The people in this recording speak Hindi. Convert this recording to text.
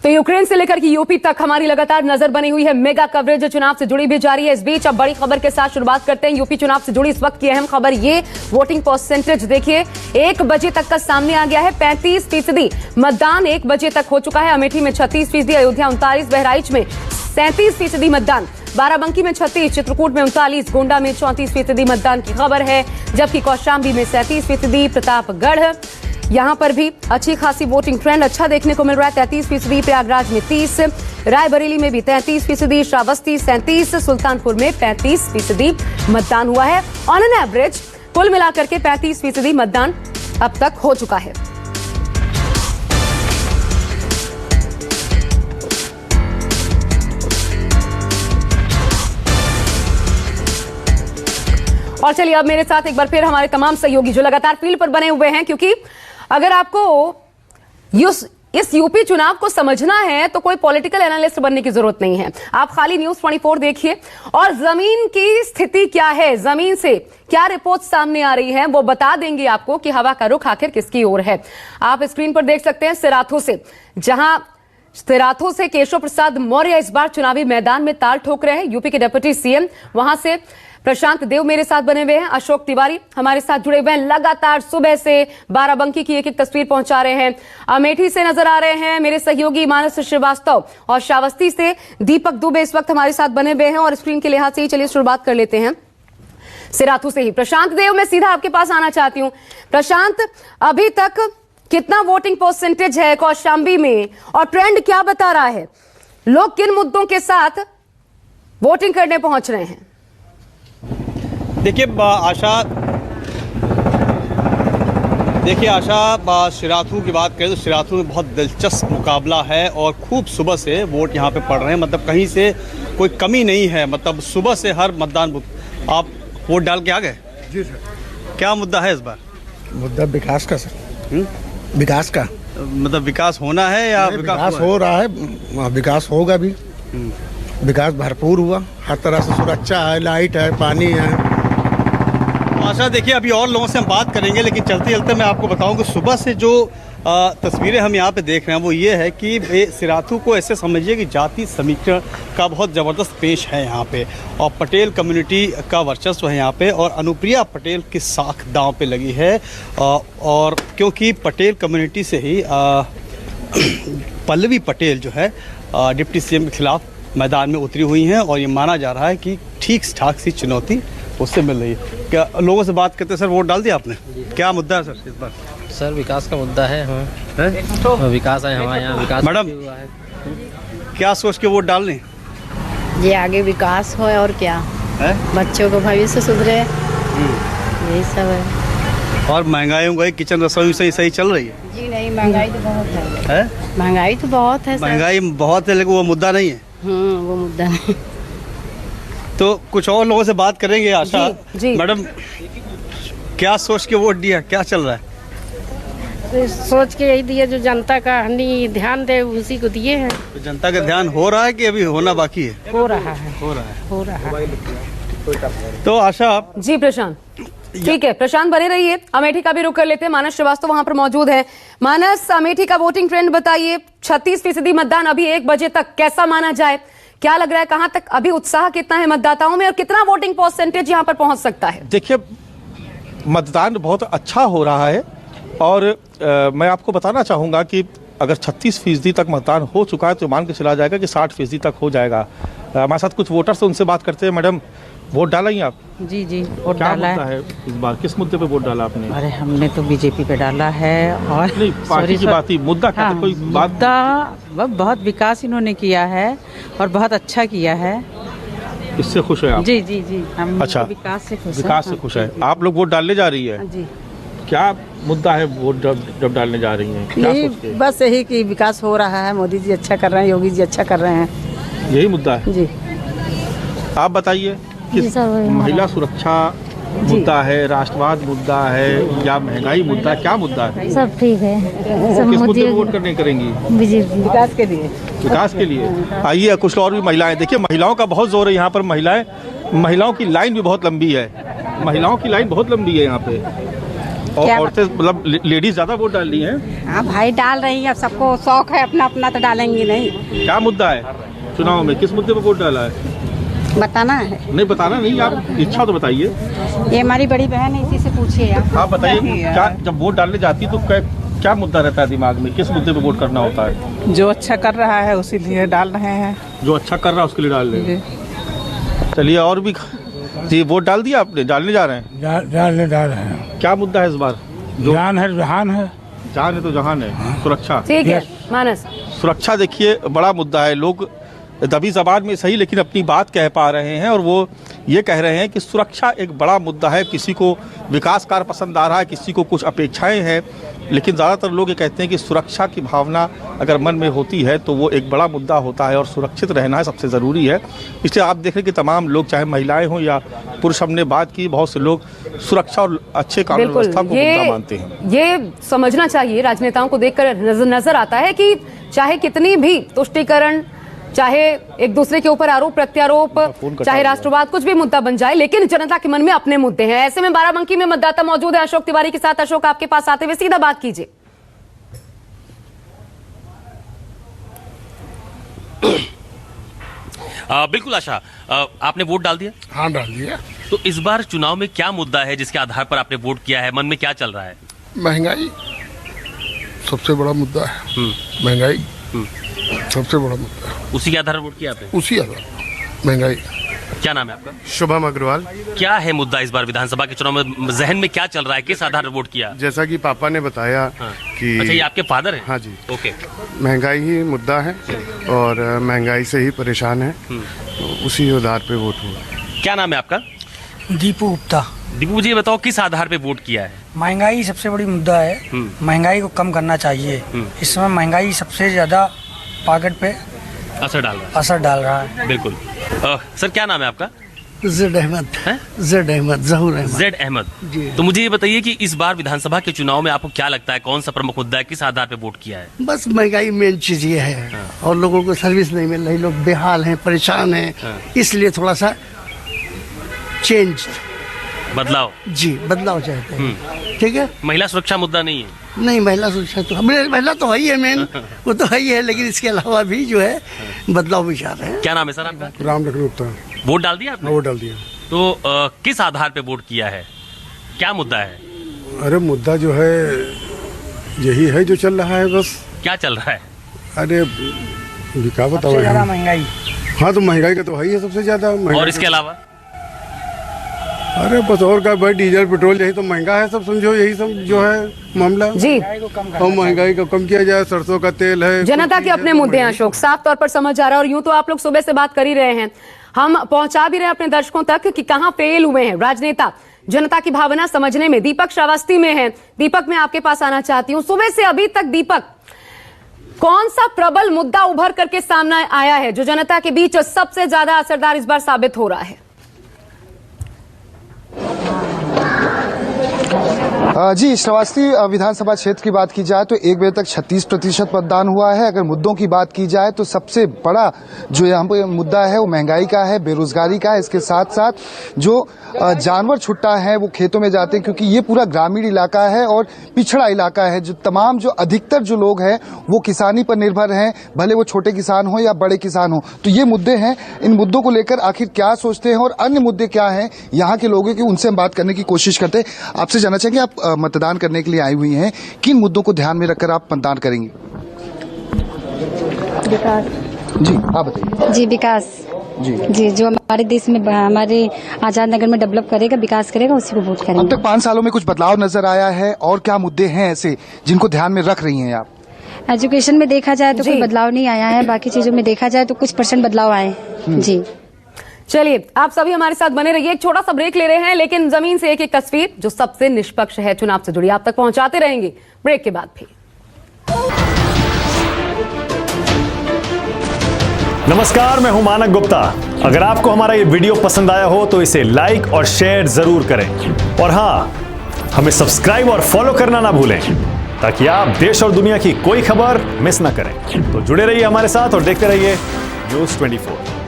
तो यूक्रेन से लेकर की यूपी तक हमारी लगातार नजर बनी हुई है। मेगा कवरेज चुनाव से जुड़ी भी जारी है। इस बीच अब बड़ी खबर के साथ शुरुआत करते हैं। यूपी चुनाव से जुड़ी इस वक्त की अहम खबर ये वोटिंग परसेंटेज देखिए 1 बजे तक का सामने आ गया है। 35% मतदान 1 बजे तक हो चुका है। अमेठी में 36%, अयोध्या 39%, बहराइच में 37% मतदान, बाराबंकी में 36%, चित्रकूट में 39%, गोंडा में 34% मतदान की खबर है। जबकि कौशाम्बी में 37%, प्रतापगढ़ यहां पर भी अच्छी खासी वोटिंग ट्रेंड अच्छा देखने को मिल रहा है। 33%, प्रयागराज में 30%, रायबरेली में भी 33%, श्रावस्ती 37%, सुल्तानपुर में 35% मतदान हुआ है। ऑन एन एवरेज कुल मिलाकर के 35% मतदान अब तक हो चुका है। और चलिए अब मेरे साथ एक बार फिर हमारे तमाम सहयोगी जो लगातार फील्ड पर बने हुए हैं, क्योंकि अगर आपको इस यूपी चुनाव को समझना है तो कोई पॉलिटिकल एनालिस्ट बनने की जरूरत नहीं है। आप खाली न्यूज़ 24 देखिए और जमीन की स्थिति क्या है, जमीन से क्या रिपोर्ट सामने आ रही है, वो बता देंगे आपको कि हवा का रुख आखिर किसकी ओर है। आप स्क्रीन पर देख सकते हैं सिराथू से, जहां सिराथू से केशव प्रसाद मौर्य इस बार चुनावी मैदान में ताल ठोक रहे हैं। यूपी के डिप्टी सीएम वहां से प्रशांत देव मेरे साथ बने हुए हैं, अशोक तिवारी हमारे साथ जुड़े हुए हैं। लगातार सुबह से बाराबंकी की एक एक तस्वीर पहुंचा रहे हैं। अमेठी से नजर आ रहे हैं मेरे सहयोगी मानस श्रीवास्तव और श्रावस्ती से दीपक दुबे इस वक्त हमारे साथ बने हुए हैं। और स्क्रीन के लिहाज से ही चलिए शुरुआत कर लेते हैं सिराथू से ही। प्रशांत देव, मैं सीधा आपके पास आना चाहती हूं। प्रशांत, अभी तक कितना वोटिंग परसेंटेज है कौशाम्बी में और ट्रेंड क्या बता रहा है? लोग किन मुद्दों के साथ वोटिंग करने पहुंच रहे हैं? देखिए आशा, सिराथू की बात करें तो सिराथू में बहुत दिलचस्प मुकाबला है और खूब सुबह से वोट यहाँ पे पड़ रहे हैं। मतलब कहीं से कोई कमी नहीं है। मतलब सुबह से हर मतदान बूथ आप वोट डाल के आ गए? जी सर। क्या मुद्दा है इस बार? मुद्दा विकास का सर। विकास का मतलब विकास होना है या विकास हो रहा है? विकास होगा भी। विकास भरपूर हुआ, हर तरह से सुरक्षा है, लाइट है, पानी है। आशा, देखिए अभी और लोगों से हम बात करेंगे, लेकिन चलते चलते मैं आपको बताऊं कि सुबह से जो तस्वीरें हम यहाँ पे देख रहे हैं वो ये है कि सिराथू को ऐसे समझिए कि जाति समीकरण का बहुत ज़बरदस्त पेश है यहाँ पे और पटेल कम्युनिटी का वर्चस्व है यहाँ पे और अनुप्रिया पटेल की साख दांव पे लगी है। और क्योंकि पटेल कम्युनिटी से ही पल्लवी पटेल जो है डिप्टी सीएम के खिलाफ मैदान में उतरी हुई हैं और ये माना जा रहा है कि ठीक ठाक सी चुनौती उससे मिल रही है। क्या लोगों से बात करते सर, वोट डाल दिया आपने? क्या मुद्दा है सर इस बार? सर विकास का मुद्दा है। विकास है हमारे यहाँ, विकास मैडम हुआ है। क्या सोच के वोट डाल रहे? ये आगे विकास हो और क्या है? बच्चों को भविष्य सुधरे, यही सब है। और महंगाई किचन रसोई सही चल रही है? जी नहीं, महंगाई तो बहुत है। महंगाई तो बहुत है। महंगाई बहुत है, लेकिन वो मुद्दा नहीं है। वो मुद्दा नहीं। तो कुछ और लोगों से बात करेंगे। आशा मैडम, क्या सोच के वोट दिया, क्या चल रहा है? तो सोच के यही दिया जो जनता का हनी ध्यान दे, उसी को दिए हैं। तो जनता का ध्यान हो रहा है कि अभी होना बाकी है? हो रहा है। तो आशा जी प्रशांत, ठीक है प्रशांत बने रहिए। अमेठी का भी रुख कर लेते हैं। मानस श्रीवास्तव वहां पर मौजूद है। मानस, अमेठी का वोटिंग ट्रेंड बताइए। 36% मतदान अभी 1 बजे तक, कैसा माना जाए? क्या लग रहा है, कहां तक अभी उत्साह कितना है मतदाताओं में और कितना वोटिंग परसेंटेज यहां पर पहुंच सकता है? देखिए, मतदान बहुत अच्छा हो रहा है और मैं आपको बताना चाहूँगा कि अगर 36% तक मतदान हो चुका है तो मान के चला जाएगा कि 60% तक हो जाएगा। हमारे साथ कुछ वोटर्स हैं, उनसे बात करते हैं। मैडम, वोट डाला ही आप? जी जी, वोट डाला है। इस बार किस मुद्दे पे वोट डाला आपने? अरे हमने तो बीजेपी पे डाला है। और नहीं, पार्टी की बात ही, मुद्दा क्या था? कोई मुद्दा बहुत विकास इन्होंने किया है और बहुत अच्छा किया है। इससे खुश है आप? जी जी जी, हम अच्छा, विकास से खुश विकास से खुश है। आप लोग वोट डालने जा रही है? जी। क्या मुद्दा है वोट जब डालने जा रही हैं? क्या सोच के? बस यही कि विकास हो रहा है, मोदी जी अच्छा कर रहे हैं, योगी जी अच्छा कर रहे हैं, यही मुद्दा है जी। आप बताइए, किस महिला सुरक्षा मुद्दा है, राष्ट्रवाद मुद्दा है या महंगाई मुद्दा, क्या मुद्दा है? सब ठीक है। सब किस मुद्दे पे वोट करने करेंगी? बीजेपी। विकास के लिए। विकास के लिए। आइए, कुछ और भी महिलाएं। देखिए, महिलाओं का बहुत जोर है यहाँ पर। महिलाओं की लाइन भी बहुत लंबी है। महिलाओं की लाइन बहुत लंबी है यहाँ पे। और क्या औरतें मतलब लेडीज ज्यादा वोट डाल रही हैं। हाँ भाई डाल रही है, अब सबको शौक है अपना अपना, तो डालेंगे नहीं। क्या मुद्दा है चुनाव में, किस मुद्दे पर वोट डाला है? बताना है, नहीं बताना नहीं, आप इच्छा तो बताइए। ये हमारी बड़ी बहन है, इसी से पूछिए आप। आप बताइए क्या जब वोट डालने जाती तो क्या मुद्दा रहता है दिमाग में, किस मुद्दे पे वोट करना होता है? जो अच्छा कर रहा है उसी लिए डाल रहे हैं। जो अच्छा कर रहा है उसके लिए डाल रहे हैं। चलिए और भी जी, वोट डाल दिया आपने, डालने जा रहे हैं? डाल रहे हैं। क्या मुद्दा है इस बार? जान है जहान है। जान है तो जहान है। सुरक्षा, ठीक है मानस। सुरक्षा देखिए बड़ा मुद्दा है। लोग दबी जबान में सही लेकिन अपनी बात कह पा रहे हैं और वो ये कह रहे हैं कि सुरक्षा एक बड़ा मुद्दा है। किसी को विकास कार्य पसंद आ रहा है, किसी को कुछ अपेक्षाएं हैं, लेकिन ज़्यादातर लोग ये कहते हैं कि सुरक्षा की भावना अगर मन में होती है तो वो एक बड़ा मुद्दा होता है और सुरक्षित रहना है सबसे ज़रूरी है। इसलिए आप देख रहे हैं कि तमाम लोग, चाहे महिलाएं हों या पुरुष, हमने बात की, बहुत से लोग सुरक्षा और अच्छे कानून व्यवस्था को मुद्दा मानते हैं। ये समझना चाहिए, राजनेताओं को देखकर नजर आता है कि चाहे कितनी भी तुष्टीकरण, चाहे एक दूसरे के ऊपर आरोप प्रत्यारोप, चाहे राष्ट्रवाद, कुछ भी मुद्दा बन जाए, लेकिन जनता के मन में अपने मुद्दे हैं। ऐसे में बाराबंकी में मतदाता मौजूद है अशोक तिवारी के साथ। अशोक, आपके पास आते हुए सीधा बात कीजिए। बिल्कुल आशा, आपने वोट डाल दिया? हाँ डाल दिया। तो इस बार चुनाव में क्या मुद्दा है जिसके आधार पर आपने वोट किया है? मन में क्या चल रहा है? महंगाई सबसे बड़ा मुद्दा है। महंगाई सबसे बड़ा मुद्दा है। उसी के आधार पर वोट किया आपने? उसी आधार महंगाई। क्या नाम है आपका? शुभम अग्रवाल। क्या है मुद्दा इस बार विधानसभा के चुनाव में, जहन में क्या चल रहा है, किस आधार पर वोट किया? जैसा कि पापा ने बताया कि अच्छा, ये आपके फादर हैं? हाँ जी। ओके। महंगाई ही मुद्दा है और महंगाई से ही परेशान है, उसी आधार पे वोट हुआ। क्या नाम है आपका? दीपू गुप्ता। दीपू जी, ये बताओ किस आधार पे वोट किया है? महंगाई सबसे बड़ी मुद्दा है, महंगाई को कम करना चाहिए। इस समय महंगाई सबसे ज्यादा पॉकेट पे असर डाल रहा है। बिल्कुल। सर, क्या नाम है आपका? जेड अहमद। जेड अहमद, जहूर अहमद। जेड अहमद। तो मुझे ये बताइए कि इस बार विधानसभा के चुनाव में आपको क्या लगता है, कौन सा प्रमुख मुद्दा है, किस आधार पे वोट किया है? बस महंगाई मेन चीज ये है और लोगों को सर्विस नहीं मिल रही, लोग बेहाल हैं, परेशान हैं, इसलिए थोड़ा सा चेंज, बदलाव। जी बदलाव चाहते हैं। ठीक है। महिला सुरक्षा मुद्दा नहीं है? नहीं, महिला सुरक्षा तो महिला तो है ही है मेन, वो तो है ही है, लेकिन इसके अलावा भी जो है बदलाव भी चाह रहे हैं। क्या नाम है सर आपका? राम लखनऊ। वोट डाल दिया आपने? वोट डाल दिया। तो किस आधार पे वोट किया है, क्या मुद्दा है? अरे मुद्दा जो है यही है जो चल रहा है बस। क्या चल रहा है? अरे क्या बताओ, महंगाई। हाँ तो महंगाई का तो है ही है सबसे ज्यादा। और इसके अलावा? अरे बस और का भाई, डीजल पेट्रोल यही तो महंगा है सब, समझो यही सब जो है मामला जी। और महंगाई को कम किया जाए, सरसों का तेल है। जनता के अपने मुद्दे हैं अशोक, साफ तौर पर समझ आ रहा है। और यूं तो आप लोग सुबह से बात कर ही रहे हैं, हम पहुंचा भी रहे हैं अपने दर्शकों तक कि कहां फेल हुए हैं राजनेता जनता की भावना समझने में। दीपक श्रावस्ती में है। दीपक, मैं आपके पास आना चाहती हूं। सुबह से अभी तक दीपक, कौन सा प्रबल मुद्दा उभर करके सामने आया है जो जनता के बीच सबसे ज्यादा असरदार इस बार साबित हो रहा है? जी, श्रावस्ती विधानसभा क्षेत्र की बात की जाए तो 1 बजे तक 36% मतदान हुआ है। अगर मुद्दों की बात की जाए तो सबसे बड़ा जो यहाँ पे मुद्दा है वो महंगाई का है, बेरोजगारी का है। इसके साथ साथ जो जानवर छुट्टा है वो खेतों में जाते हैं, क्योंकि ये पूरा ग्रामीण इलाका है और पिछड़ा इलाका है। जो तमाम जो अधिकतर जो लोग हैं वो किसानी पर निर्भर हैं, भले वो छोटे किसान हो या बड़े किसान हो। तो ये मुद्दे हैं। इन मुद्दों को लेकर आखिर क्या सोचते हैं और अन्य मुद्दे क्या हैं यहाँ के लोगों की, उनसे हम बात करने की कोशिश करते हैं। आपसे जानना चाहेंगे, आप मतदान करने के लिए आई हुई हैं, किन मुद्दों को ध्यान में रखकर आप मतदान करेंगे? विकास। जी आप बताइए। जी विकास। जी जो हमारे देश में, हमारे आजाद नगर में डेवलप करेगा, विकास करेगा, उसी को वोट करेंगे। अब तक 5 सालों में कुछ बदलाव नजर आया है और क्या मुद्दे हैं ऐसे जिनको ध्यान में रख रही हैं आप? एजुकेशन में देखा जाए तो कोई बदलाव नहीं आया है, बाकी चीजों में देखा जाए तो कुछ % बदलाव आए। जी चलिए, आप सभी हमारे साथ बने रहिए। एक छोटा सा ब्रेक ले रहे हैं, लेकिन जमीन से एक तस्वीर जो सबसे निष्पक्ष है चुनाव से जुड़ी आप तक पहुंचाते रहेंगे ब्रेक के बाद भी। नमस्कार, मैं हूं मानक गुप्ता। अगर आपको हमारा ये वीडियो पसंद आया हो तो इसे लाइक और शेयर जरूर करें और हाँ, हमें सब्सक्राइब और फॉलो करना ना भूलें ताकि आप देश और दुनिया की कोई खबर मिस ना करें। तो जुड़े रहिए हमारे साथ और देखते रहिए न्यूज़ 24।